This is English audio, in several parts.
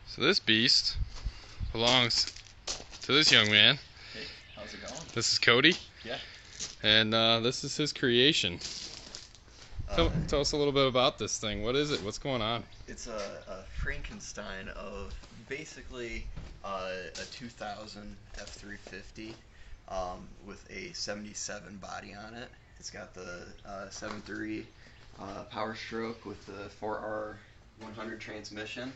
So this beast belongs to this young man. Hey, how's it going? This is Cody. Yeah. And this is his creation. Tell us a little bit about this thing. What is it? What's going on? It's a Frankenstein of basically a 2000 F350 with a 77 body on it. It's got the 7.3 Power Stroke with the 4R100 transmission.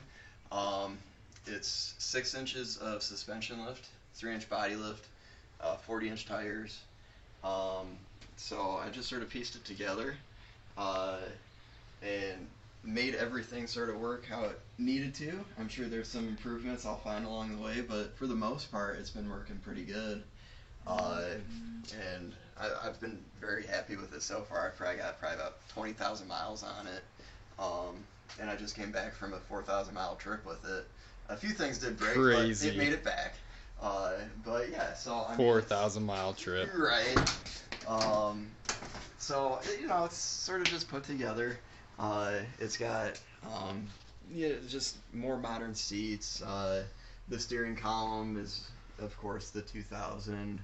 It's 6 inches of suspension lift, 3-inch body lift, 40-inch tires. So I just sort of pieced it together and made everything sort of work how it needed to. I'm sure there's some improvements I'll find along the way, but for the most part, it's been working pretty good. And I've been very happy with it so far. I've probably got about 20,000 miles on it. And I just came back from a 4,000 mile trip with it. A few things did break, Crazy. but it made it back. But yeah, so I mean, 4,000 mile trip. Right. So it's sort of just put together. It's got just more modern seats. The steering column is, of course, the 2000.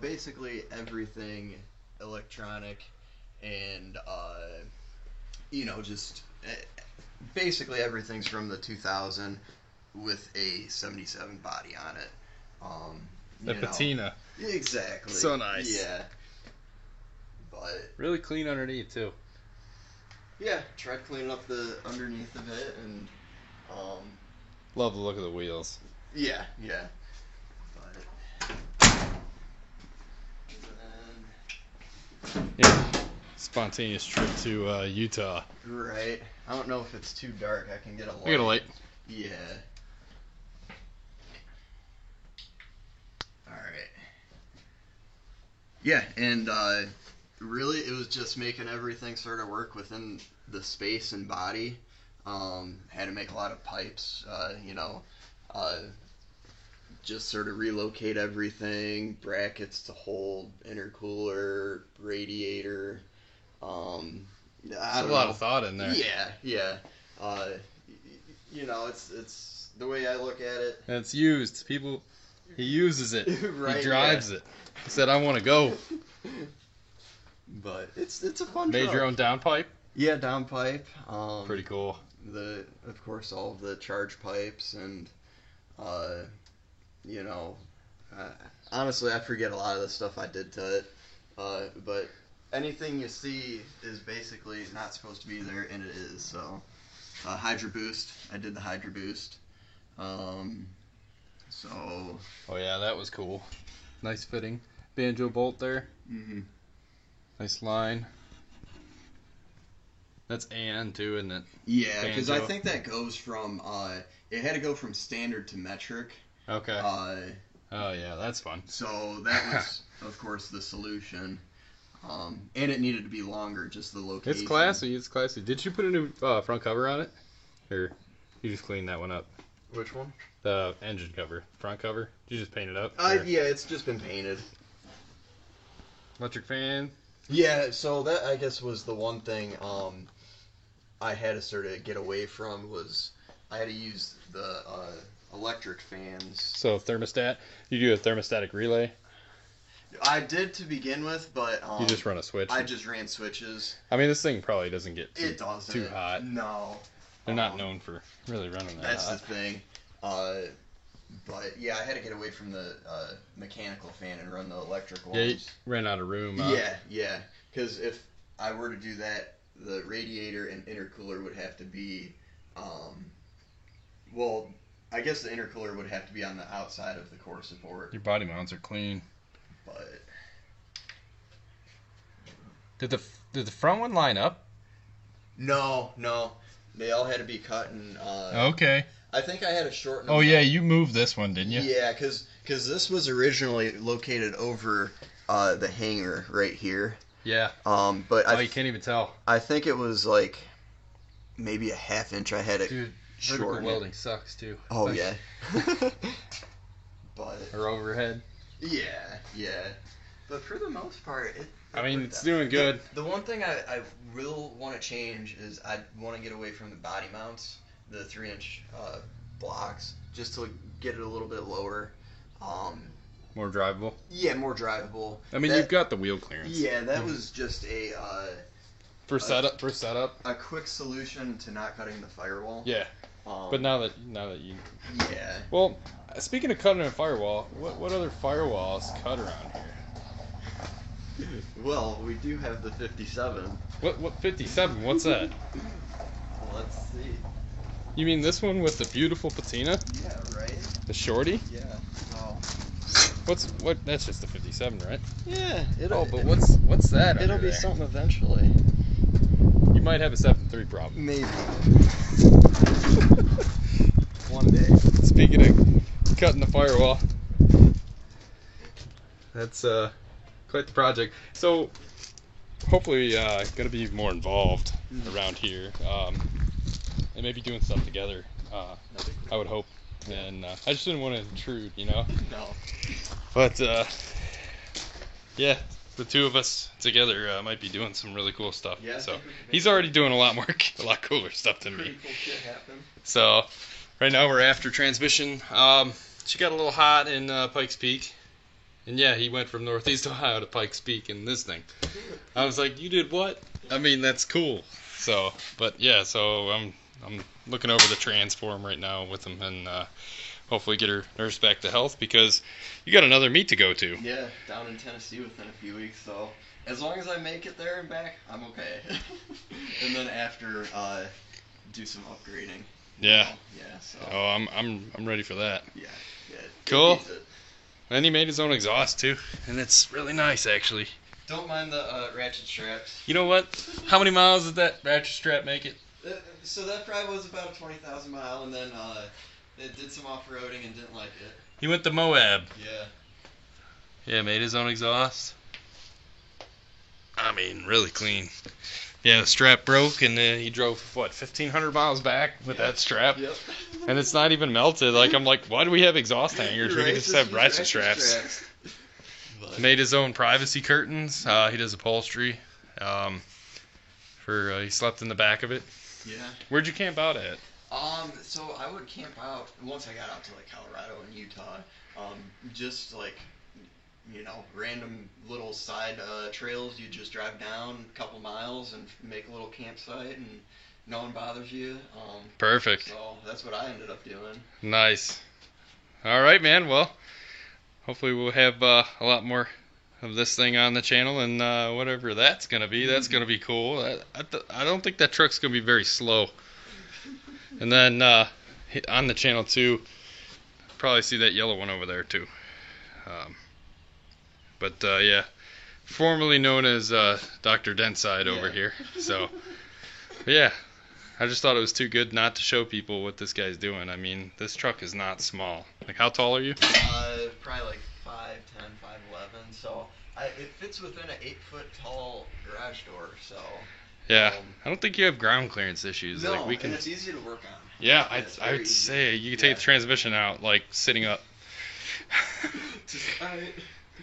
Basically everything electronic, and basically everything's from the 2000 with a 77 body on it. The patina. Exactly. So nice. Yeah. But really clean underneath too. Yeah, tried cleaning up the underneath of it, and love the look of the wheels. Yeah. But yeah, spontaneous trip to Utah. Right. I don't know if it's too dark. I can get a light. I got a light. Yeah. All right. Yeah, and really, it was just making everything sort of work within the space and body. Had to make a lot of pipes, just sort of relocate everything, brackets to hold intercooler, radiator. There's a lot of thought in there. Yeah. It's the way I look at it. And it's used. He uses it. Right, he drives it. He said, "I want to go." But it's a fun Made truck. your own downpipe? Yeah, downpipe. Pretty cool. Of course, all of the charge pipes, and honestly, I forget a lot of the stuff I did to it. But anything you see is basically not supposed to be there, and it is. So, Hydro Boost. I did the Hydro Boost. Oh yeah, that was cool. Nice fitting banjo bolt there. Mm-hmm. Nice line. That's Ann too, isn't it? Yeah, because I think that goes from it had to go from standard to metric. Okay. Oh yeah, that's fun. So that was, of course, the solution. And it needed to be longer, just the location. It's classy. It's classy. Did you put a new front cover on it, or you just cleaned that one up? Which one? The engine cover, front cover. Did you just paint it up? Yeah, it's just been painted. Electric fan. Yeah, so that I guess was the one thing I had to sort of get away from, was I had to use the electric fans. So thermostat. You do a thermostatic relay. I did to begin with, but you just run a switch. I just ran switches. I mean, this thing probably doesn't get too hot. No. They're not known for really running that That's hot. the thing. But yeah, I had to get away from the mechanical fan and run the electric ones. Yeah, you ran out of room. Yeah. Because if I were to do that, the radiator and intercooler would have to be, I guess the intercooler would have to be on the outside of the core support. Your body mounts are clean. But Did the front one line up? no, they all had to be cut and. Okay. I think I had to shorten. Oh yeah, you moved this one, didn't you? Yeah, because this was originally located over the hangar right here. Yeah. But you can't even tell. I think it was like maybe a half inch. I had it. Dude, shorten vertical welding sucks too. Oh yeah. But or overhead. Yeah. But for the most part, it's doing good. The one thing I will want to change is I want to get away from the body mounts. the 3-inch blocks just to get it a little bit lower. More drivable. Yeah, more drivable. I mean, you've got the wheel clearance. Yeah, that was just a For setup. a quick solution to not cutting the firewall. Yeah. But now that you. Yeah. Well, speaking of cutting a firewall, what other firewalls cut around here? Well, we do have the 57. What 57? What's that? Let's see. You mean this one with the beautiful patina? Yeah, right? The shorty? Yeah. Oh. What? That's just the 57, right? Yeah. Oh, but what's that? It'll under be there? something eventually. You might have a 7.3 problem. Maybe. One day. Speaking of cutting the firewall, that's quite the project. So hopefully going to be more involved around here, and maybe doing stuff together. I would hope, and I just didn't want to intrude, you know. No. But yeah, the two of us together might be doing some really cool stuff. Yeah, So he's already doing a lot cooler stuff than Pretty me. cool shit happen. So right now we're after transmission. She got a little hot in Pikes Peak. And yeah, he went from Northeast Ohio to Pikes Peak in this thing. I was like, you did what? I mean, that's cool. So, but yeah, so I'm looking over the transform right now with him, and hopefully get her nurse back to health, because you got another meet to go to. Yeah, down in Tennessee within a few weeks, so as long as I make it there and back, I'm okay. And then after, do some upgrading. Yeah. Yeah, so. Oh, I'm ready for that. Yeah. Cool. And he made his own exhaust too, and it's really nice actually. Don't mind the ratchet straps. You know what? How many miles did that ratchet strap make it? So that probably was about a 20,000 mile, and then it did some off-roading and didn't like it. He went to Moab. Yeah. Yeah, made his own exhaust. I mean, really clean. Yeah, the strap broke, and he drove, 1,500 miles back with that strap. Yep. And it's not even melted. Like, I'm like, why do we have exhaust hangers? We can just have ratchet straps. Made his own privacy curtains. He does upholstery. He slept in the back of it. Yeah. Where'd you camp out at? So I would camp out once I got out to like Colorado and Utah. Just like, random little side trails. You just drive down a couple miles and make a little campsite, and no one bothers you. Perfect. So that's what I ended up doing. Nice. All right, man. Well, hopefully we'll have a lot more of this thing on the channel, and whatever that's gonna be, that's gonna be cool. I don't think that truck's gonna be very slow. And then on the channel too, probably see that yellow one over there too. But yeah, formerly known as Dr. Dentside over here. So yeah, I just thought it was too good not to show people what this guy's doing. I mean, this truck is not small. Like, how tall are you? Probably like 5'10", 5'11". So it fits within an 8-foot tall garage door. So yeah, I don't think you have ground clearance issues. No, like, we can. And it's easy to work on. Yeah, I would say you can take the transmission out like sitting up.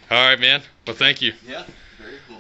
All right, man. Well, thank you. Yeah, very cool.